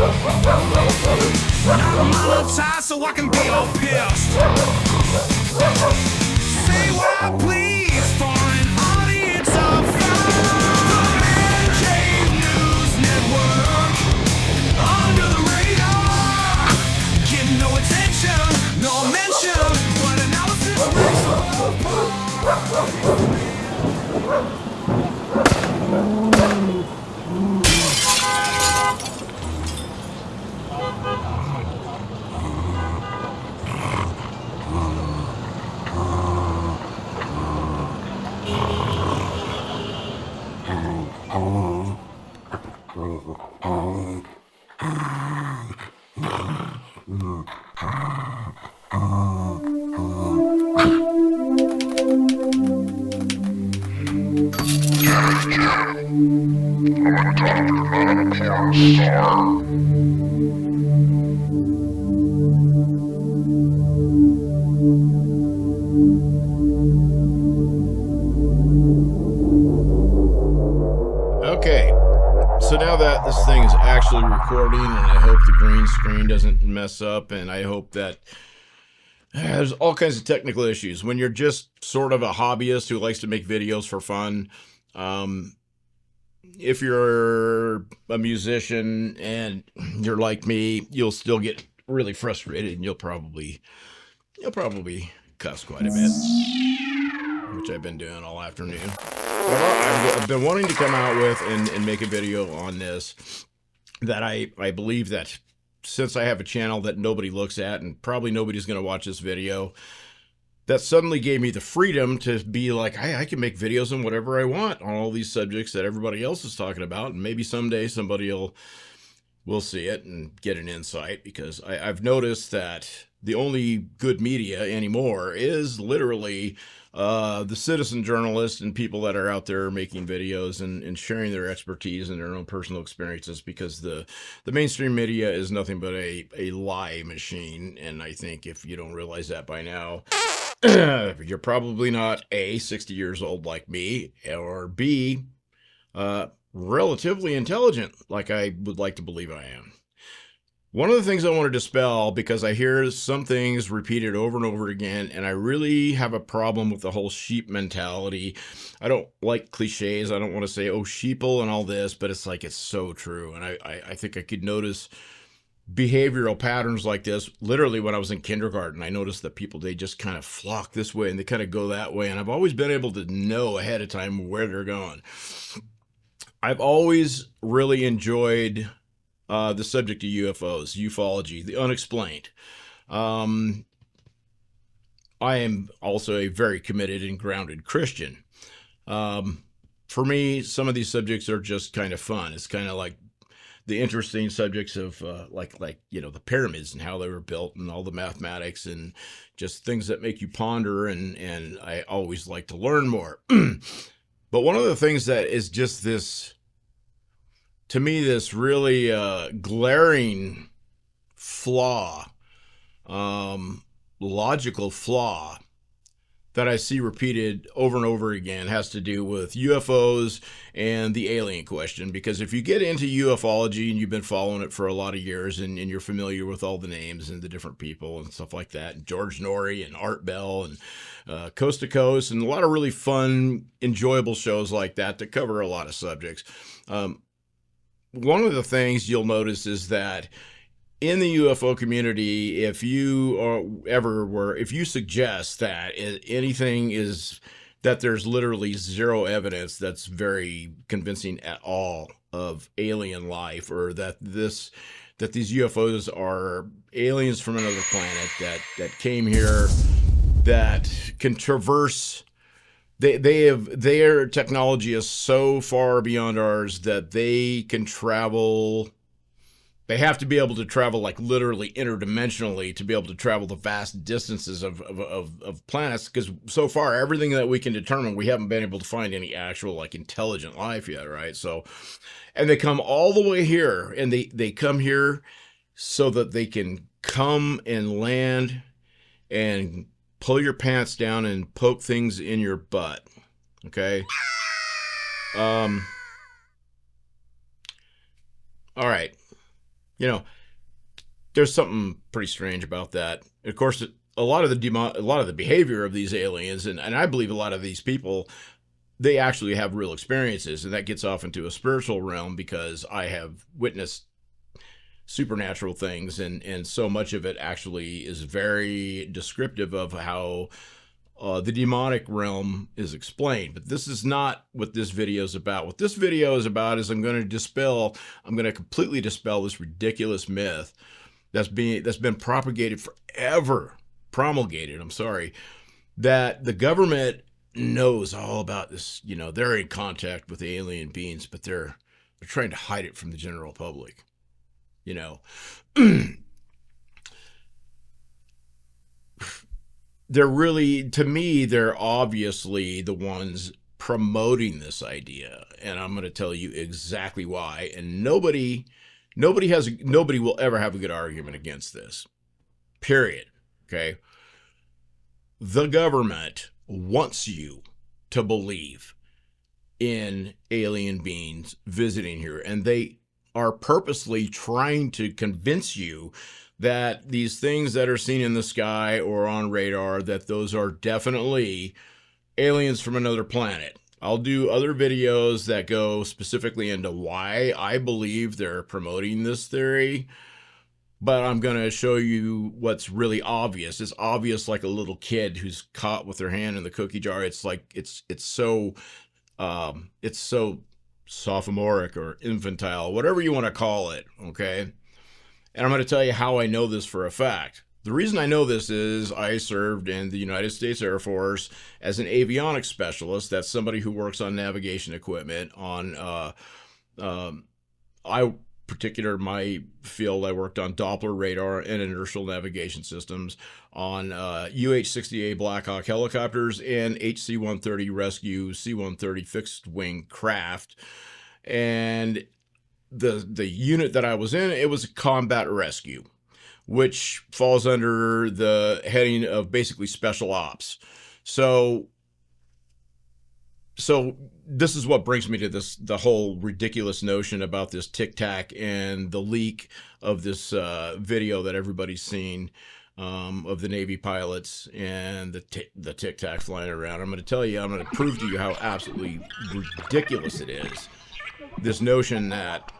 I'm monetized so I can be all pissed. Say what I please for an audience of five. The Cave News Network, under the radar, getting no attention, no mention, but analysis Okay, so now that this thing is actually recording, and I hope the green screen doesn't mess up, and I hope that there's all kinds of technical issues. When you're just sort of a hobbyist who likes to make videos for fun, if you're a musician and you're like me, you'll still get really frustrated, and you'll probably cuss quite a bit, which I've been doing all afternoon. I've been wanting to come out with and make a video on this, that I believe that since I have a channel that nobody looks at, and probably nobody's going to watch this video, that suddenly gave me the freedom to be like, I can make videos on whatever I want on all these subjects that everybody else is talking about, and maybe someday somebody will see it and get an insight, because I've noticed that the only good media anymore is literally the citizen journalists and people that are out there making videos and sharing their expertise and their own personal experiences, because the mainstream media is nothing but a lie machine. And I think if you don't realize that by now, you're probably not A, 60 years old like me, or B, relatively intelligent like I would like to believe I am. One of the things I want to dispel, because I hear some things repeated over and over again, and I really have a problem with the whole sheep mentality. I don't like cliches. I don't want to say, oh, sheeple and all this, but it's like, it's so true. And I think I could notice behavioral patterns like this. Literally, when I was in kindergarten, I noticed that people, they just kind of flock this way and they kind of go that way. And I've always been able to know ahead of time where they're going. I've always really enjoyed the subject of UFOs, ufology, the unexplained. I am also a very committed and grounded Christian. For me, some of these subjects are just kind of fun. It's kind of like the interesting subjects of like the pyramids and how they were built and all the mathematics and just things that make you ponder. And I always like to learn more. But one of the things that is just this, to me, this really glaring flaw, logical flaw that I see repeated over and over again, has to do with UFOs and the alien question. Because if you get into ufology and you've been following it for a lot of years, and you're familiar with all the names and the different people and stuff like that, and George Norrie and Art Bell and Coast to Coast, and a lot of really fun, enjoyable shows like that cover a lot of subjects. One of the things you'll notice is that in the UFO community, if you if you suggest that anything is, that there's literally zero evidence that's very convincing at all of alien life, or that these UFOs are aliens from another planet that came here, that can traverse. Their technology is so far beyond ours that they can travel. They have to be able to travel like literally interdimensionally to be able to travel the vast distances of planets, because so far everything that we can determine, we haven't been able to find any actual like intelligent life yet, right? So, and they come all the way here, and they come here so that they can come and land and pull your pants down and poke things in your butt. Okay. All right. You know, there's something pretty strange about that. Of course, a lot of the behavior of these aliens, and I believe a lot of these people, they actually have real experiences, and that gets off into a spiritual realm because I have witnessed supernatural things, and so much of it actually is very descriptive of how the demonic realm is explained. But this is not what this video is about. What this video is about is I'm going to completely dispel this ridiculous myth that's been propagated forever, promulgated, I'm sorry, that the government knows all about this. You know, they're in contact with alien beings, but they're trying to hide it from the general public. You know, they're really, to me, they're obviously the ones promoting this idea, and I'm going to tell you exactly why. And nobody will ever have a good argument against this. Period. Okay. The government wants you to believe in alien beings visiting here, and they are purposely trying to convince you that these things that are seen in the sky or on radar, that those are definitely aliens from another planet. I'll do other videos that go specifically into why I believe they're promoting this theory, but I'm going to show you what's really obvious. It's obvious like a little kid who's caught with their hand in the cookie jar. It's like it's so sophomoric or infantile, whatever you want to call it, okay? And I'm going to tell you how I know this for a fact. The reason I know this is I served in the United States Air Force as an avionics specialist. That's somebody who works on navigation equipment on, my field, I worked on Doppler radar and inertial navigation systems on UH-60A Black Hawk helicopters and HC-130 rescue C-130 fixed wing craft. And the unit that I was in, it was a combat rescue, which falls under the heading of basically special ops. So this is what brings me to the whole ridiculous notion about this Tic Tac and the leak of this video that everybody's seen of the Navy pilots and the Tic Tac flying around. I'm going to prove to you how absolutely ridiculous it is. This notion that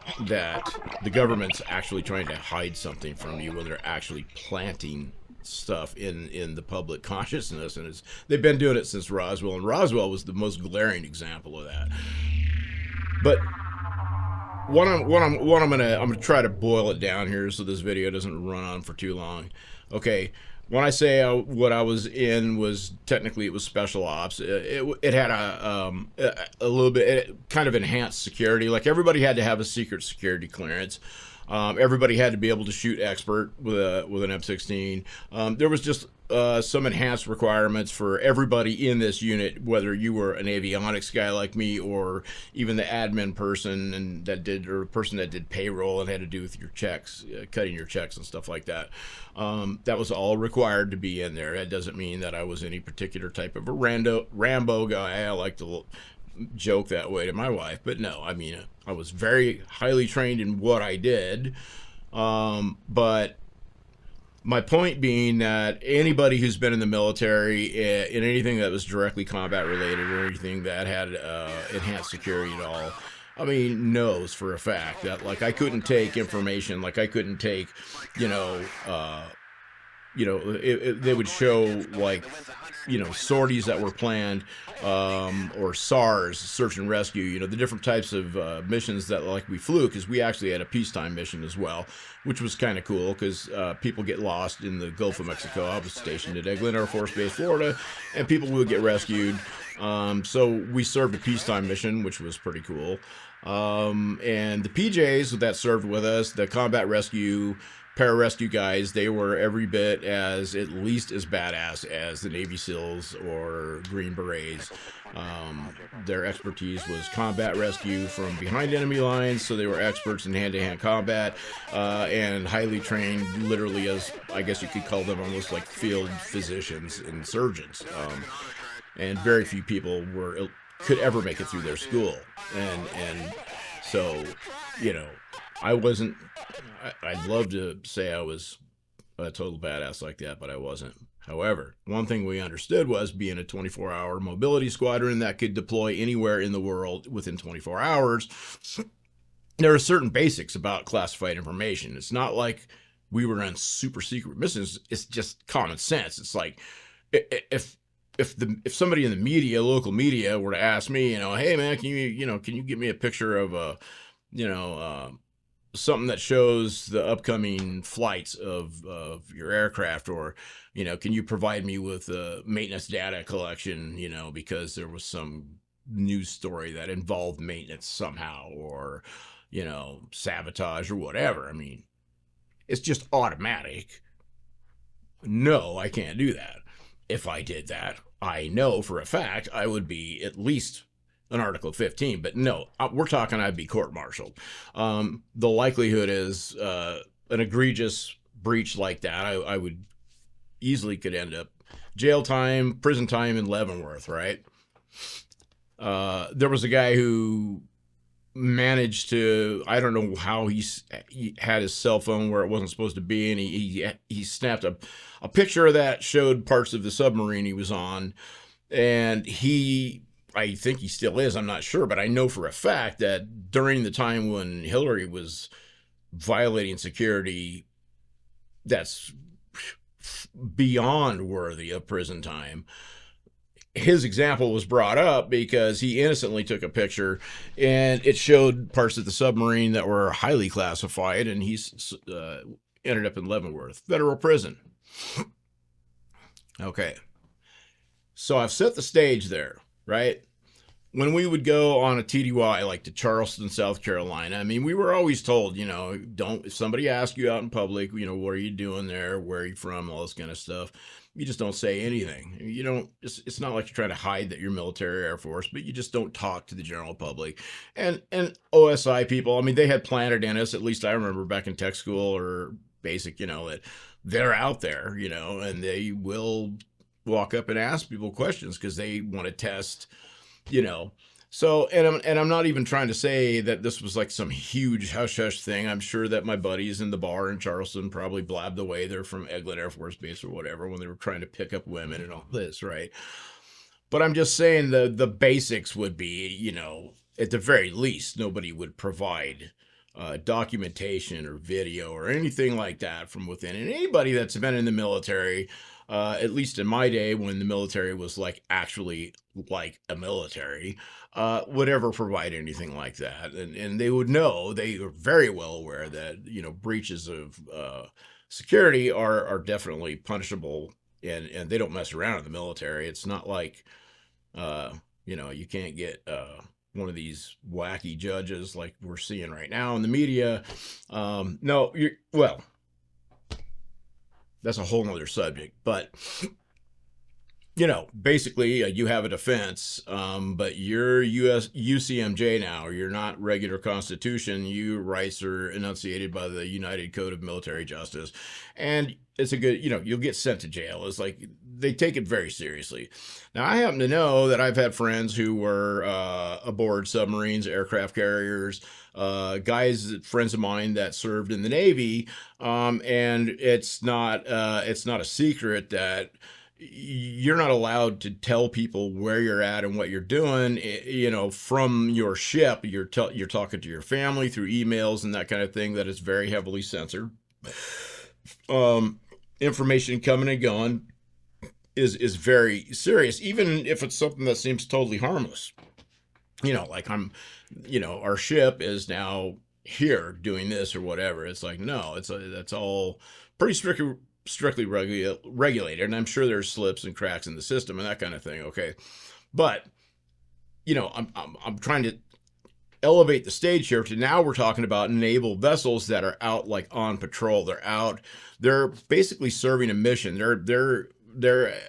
the government's actually trying to hide something from you when they're actually planting stuff in the public consciousness, and they've been doing it since Roswell, and Roswell was the most glaring example of that. But I'm gonna try to boil it down here so this video doesn't run on for too long. Okay. When I say what I was in was technically it was special ops, it had a little bit kind of enhanced security. Like everybody had to have a secret security clearance. Everybody had to be able to shoot expert with an M16. There was just some enhanced requirements for everybody in this unit, whether you were an avionics guy like me or even the admin person or person that did payroll and had to do with your checks, cutting your checks and stuff like that. That was all required to be in there. That doesn't mean that I was any particular type of a Rambo guy. I like to joke that way to my wife, but no, I mean, I was very highly trained in what I did. But my point being that anybody who's been in the military in anything that was directly combat related or anything that had enhanced security at all, I mean, knows for a fact that like I couldn't take information, like I couldn't take, they would show like, sorties that were planned, or SARS, search and rescue, the different types of missions that like we flew, because we actually had a peacetime mission as well, which was kind of cool because people get lost in the Gulf of Mexico. I was stationed at Eglin Air Force Base, Florida, and people would get rescued. So we served a peacetime mission, which was pretty cool. And the PJs that served with us, the combat rescue, pararescue guys, they were every bit at least as badass as the Navy SEALs or Green Berets. Their expertise was combat rescue from behind enemy lines, so they were experts in hand-to-hand combat, and highly trained, literally, as I guess you could call them, almost like field physicians and surgeons. And very few people could ever make it through their school, and so I wasn't I'd love to say I was a total badass like that, but I wasn't. However, one thing we understood was being a 24-hour mobility squadron that could deploy anywhere in the world within 24 hours. There are certain basics about classified information. It's not like we were on super secret missions. It's just common sense. It's like if if somebody in the media, local media, were to ask me, hey man, can you give me a picture of a, you know, something that shows the upcoming flights of your aircraft, or can you provide me with a maintenance data collection, because there was some news story that involved maintenance somehow, or sabotage or whatever. I mean, it's just automatic. No, I can't do that. If I did that, I know for a fact I would be at least an Article 15. But no, we're talking I'd be court-martialed. The likelihood is an egregious breach like that, I would easily could end up jail time, prison time in Leavenworth, right? There was a guy who managed to, I don't know how he had his cell phone where it wasn't supposed to be, and he snapped a picture of that, showed parts of the submarine he was on, and I think he still is, I'm not sure, but I know for a fact that during the time when Hillary was violating security, that's beyond worthy of prison time. His example was brought up because he innocently took a picture and it showed parts of the submarine that were highly classified, and he's ended up in Leavenworth federal prison. Okay, so I've set the stage there, right? When we would go on a TDY, like to Charleston, South Carolina, I mean, we were always told, don't, if somebody asks you out in public, what are you doing there? Where are you from? All this kind of stuff. You just don't say anything. You don't, it's not like you're trying to hide that you're military, Air Force, but you just don't talk to the general public. And OSI people, I mean, they had planted in us, at least I remember back in tech school or basic, that they're out there, and they will walk up and ask people questions because they want to test, So, and I'm not even trying to say that this was like some huge hush hush thing. I'm sure that my buddies in the bar in Charleston probably blabbed away. They're from Eglin Air Force Base or whatever when they were trying to pick up women and all this, right? But I'm just saying the basics would be, at the very least, nobody would provide documentation or video or anything like that from within. And anybody that's been in the military, at least in my day when the military was like actually like a military, would ever provide anything like that. And they would know, they are very well aware that, breaches of security are definitely punishable, and they don't mess around in the military. It's not like, you can't get one of these wacky judges like we're seeing right now in the media. No, well, that's a whole nother subject, but basically you have a defense, but you're UCMJ now. You're not regular Constitution. Your rights are enunciated by the United Code of Military Justice, and it's a good, you'll get sent to jail. It's like they take it very seriously. Now, I happen to know that I've had friends who were aboard submarines, aircraft carriers, friends of mine that served in the Navy, and it's not a secret that you're not allowed to tell people where you're at and what you're doing, from your ship. You're talking to your family through emails and that kind of thing that is very heavily censored. Information coming and going is very serious, even if it's something that seems totally harmless. Like our ship is now here doing this or whatever. It's like, no, that's all pretty strictly regulated, and I'm sure there's slips and cracks in the system and that kind of thing. Okay, but I'm trying to elevate the stage here to now we're talking about naval vessels that are out like on patrol. They're basically serving a mission. They're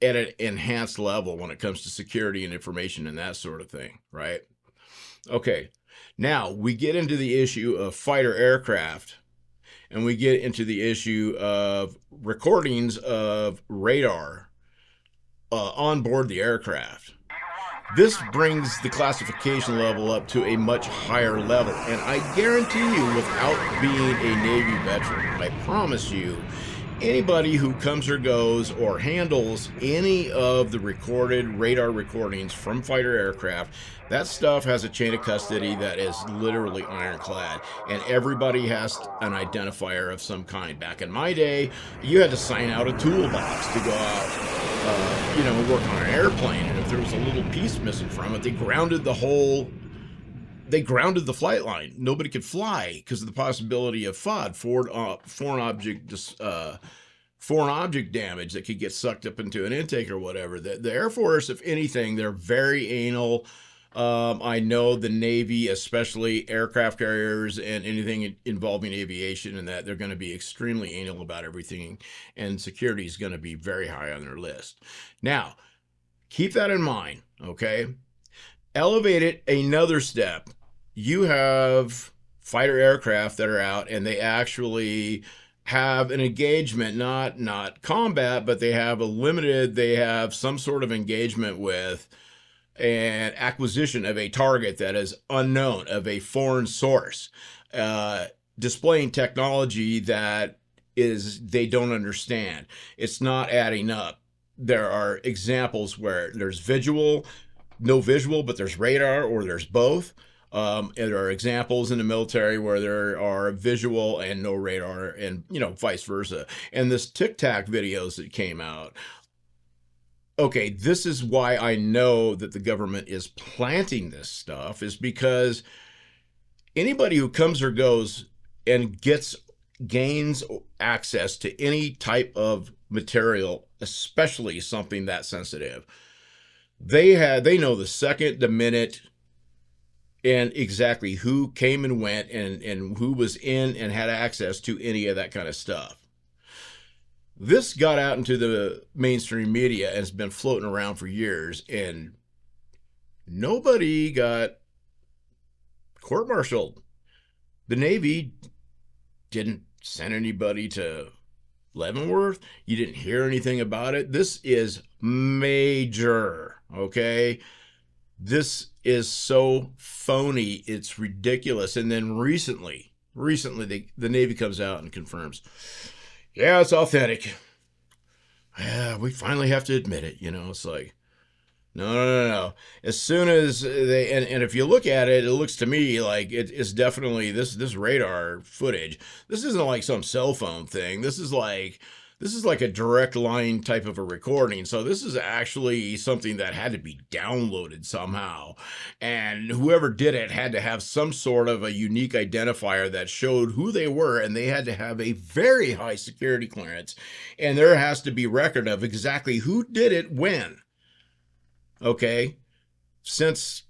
at an enhanced level when it comes to security and information and that sort of thing, right? Okay, now we get into the issue of fighter aircraft, and we get into the issue of recordings of radar on board the aircraft. This brings the classification level up to a much higher level. And I guarantee you, without being a Navy veteran, I promise you, anybody who comes or goes or handles any of the recorded radar recordings from fighter aircraft, that stuff has a chain of custody that is literally ironclad, and everybody has an identifier of some kind. Back in my day, you had to sign out a toolbox to go out, work on an airplane, and if there was a little piece missing from it, they grounded the flight line. Nobody could fly because of the possibility of FOD, foreign object damage that could get sucked up into an intake or whatever. The Air Force, if anything, they're very anal. I know the Navy, especially aircraft carriers and anything involving aviation, and that they're going to be extremely anal about everything, and security is going to be very high on their list. Now, keep that in mind, okay? Elevate it another step. You have fighter aircraft that are out, and they actually have an engagement, not combat, but they have some sort of engagement with an acquisition of a target that is unknown, of a foreign source, displaying technology that they don't understand. It's not adding up. There are examples where there's no visual, but there's radar, or there's both. And there are examples in the military where there are visual and no radar, and vice versa. And this Tic Tac videos that came out. Okay, this is why I know that the government is planting this stuff, is because anybody who comes or goes and gains access to any type of material, especially something that sensitive, they know the second, the minute, and exactly who came and went, and who was in and had access to any of that kind of stuff. This got out into the mainstream media and has been floating around for years, and nobody got court-martialed. The Navy didn't send anybody to Leavenworth. You didn't hear anything about it. This is major, okay? This is so phony, it's ridiculous. And then recently, the Navy comes out and confirms, yeah, it's authentic. Yeah, we finally have to admit it. It's like, no. As soon as they, and if you look at it, it looks to me like it's definitely this radar footage. This isn't like some cell phone thing. This is like a direct line type of a recording. So this is actually something that had to be downloaded somehow. And whoever did it had to have some sort of a unique identifier that showed who they were, and they had to have a very high security clearance. And there has to be record of exactly who did it when. Okay? Since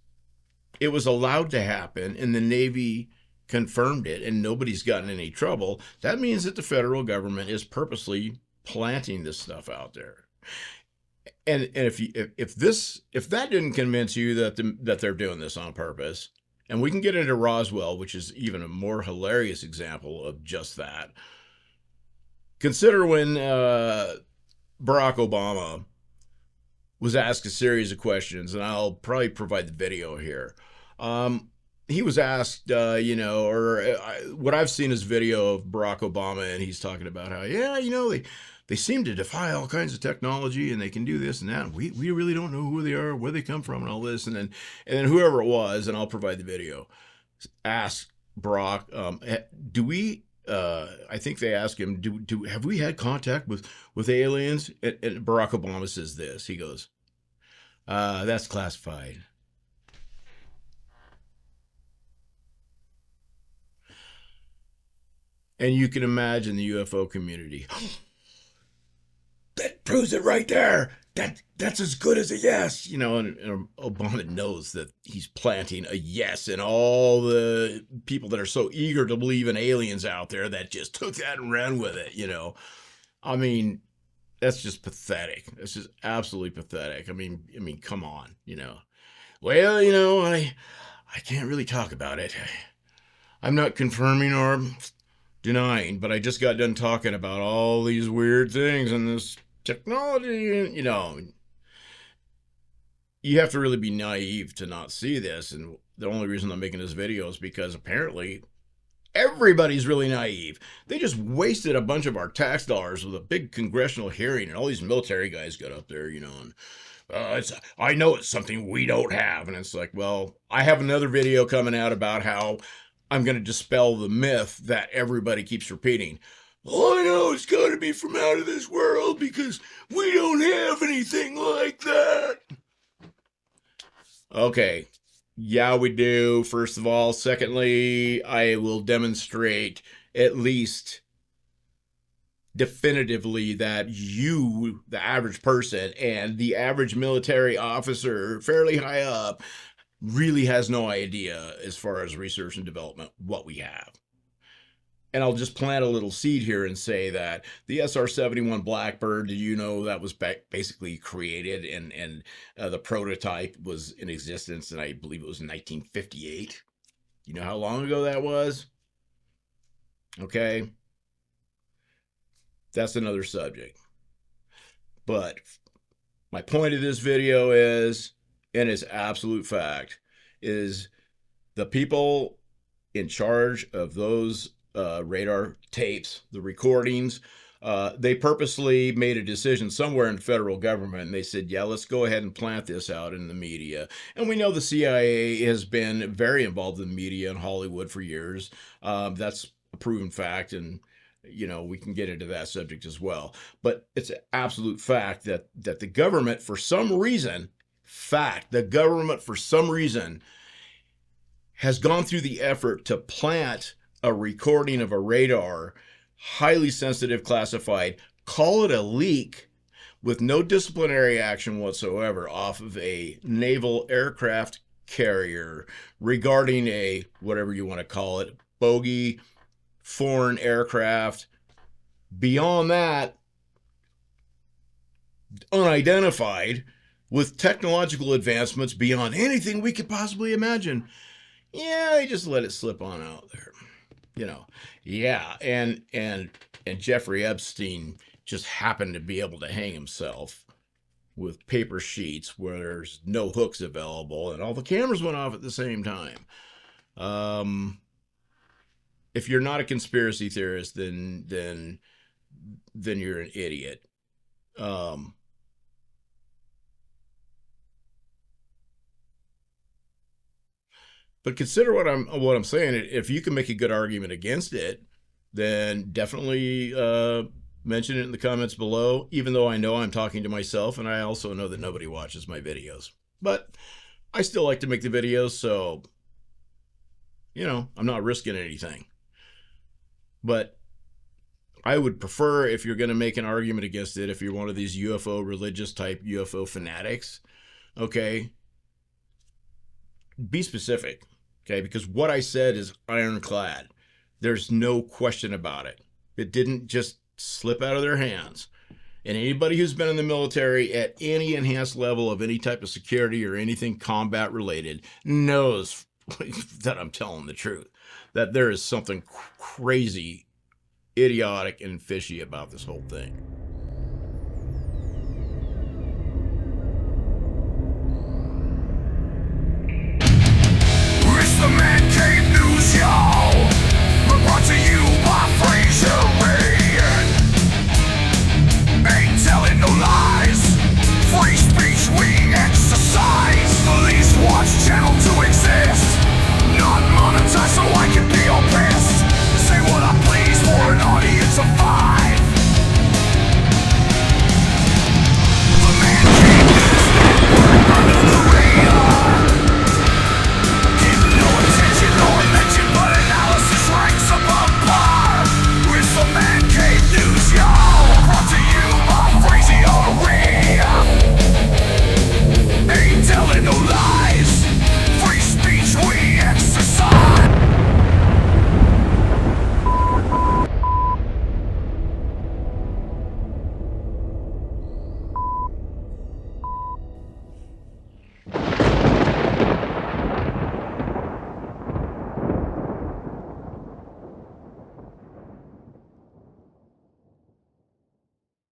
it was allowed to happen and the Navy confirmed it and nobody's gotten any trouble, that means that the federal government is purposely planting this stuff out there. And if that didn't convince you that they're doing this on purpose, and we can get into Roswell, which is even a more hilarious example of just that. Consider when Barack Obama was asked a series of questions, and I'll probably provide the video here. He was asked, what I've seen is video of Barack Obama, and he's talking about how, they seem to defy all kinds of technology, and they can do this and that. And we really don't know who they are, where they come from, and all this. And then whoever it was, and I'll provide the video, asked Barack, do we? I think they asked him, have we had contact with aliens? And Barack Obama says this. He goes, that's classified. And you can imagine the UFO community. That proves it right there. That's as good as a yes. And Obama knows that he's planting a yes in all the people that are so eager to believe in aliens out there that just took that and ran with it, I mean, that's just pathetic. That's just absolutely pathetic. I mean, come on, Well, I can't really talk about it. I'm not confirming or denying, but I just got done talking about all these weird things and this technology, you have to really be naive to not see this. And the only reason I'm making this video is because apparently everybody's really naive. They just wasted a bunch of our tax dollars with a big congressional hearing, and all these military guys got up there, and I know it's something we don't have. And it's like, well, I have another video coming out about how I'm going to dispel the myth that everybody keeps repeating. Oh, I know it's got to be from out of this world because we don't have anything like that. Okay. Yeah, we do, first of all. Secondly, I will demonstrate at least definitively that you, the average person, and the average military officer fairly high up, really has no idea as far as research and development what we have. And I'll just plant a little seed here and say that the SR-71 Blackbird, did you know that was basically created and the prototype was in existence, and I believe it was in 1958. You know how long ago that was? Okay. That's another subject. But my point of this video is, and it's absolute fact, is the people in charge of those radar tapes, the recordings, they purposely made a decision somewhere in the federal government, and they said, yeah, let's go ahead and plant this out in the media. And we know the CIA has been very involved in the media in Hollywood for years. That's a proven fact, and we can get into that subject as well. But it's an absolute fact that the government, for some reason, has gone through the effort to plant a recording of a radar, highly sensitive, classified, call it a leak, with no disciplinary action whatsoever off of a naval aircraft carrier regarding a, whatever you want to call it, bogey foreign aircraft. Beyond that, unidentified, with technological advancements beyond anything we could possibly imagine. Yeah, they just let it slip on out there. Yeah, and Jeffrey Epstein just happened to be able to hang himself with paper sheets where there's no hooks available, and all the cameras went off at the same time. If you're not a conspiracy theorist, then you're an idiot. But consider what I'm saying. If you can make a good argument against it, then definitely mention it in the comments below, even though I know I'm talking to myself, and I also know that nobody watches my videos. But I still like to make the videos, so, I'm not risking anything. But I would prefer, if you're going to make an argument against it, if you're one of these UFO religious type UFO fanatics, okay, be specific. Okay, because what I said is ironclad. There's no question about it. It didn't just slip out of their hands. And anybody who's been in the military at any enhanced level of any type of security or anything combat related knows that I'm telling the truth. That there is something crazy, idiotic, and fishy about this whole thing.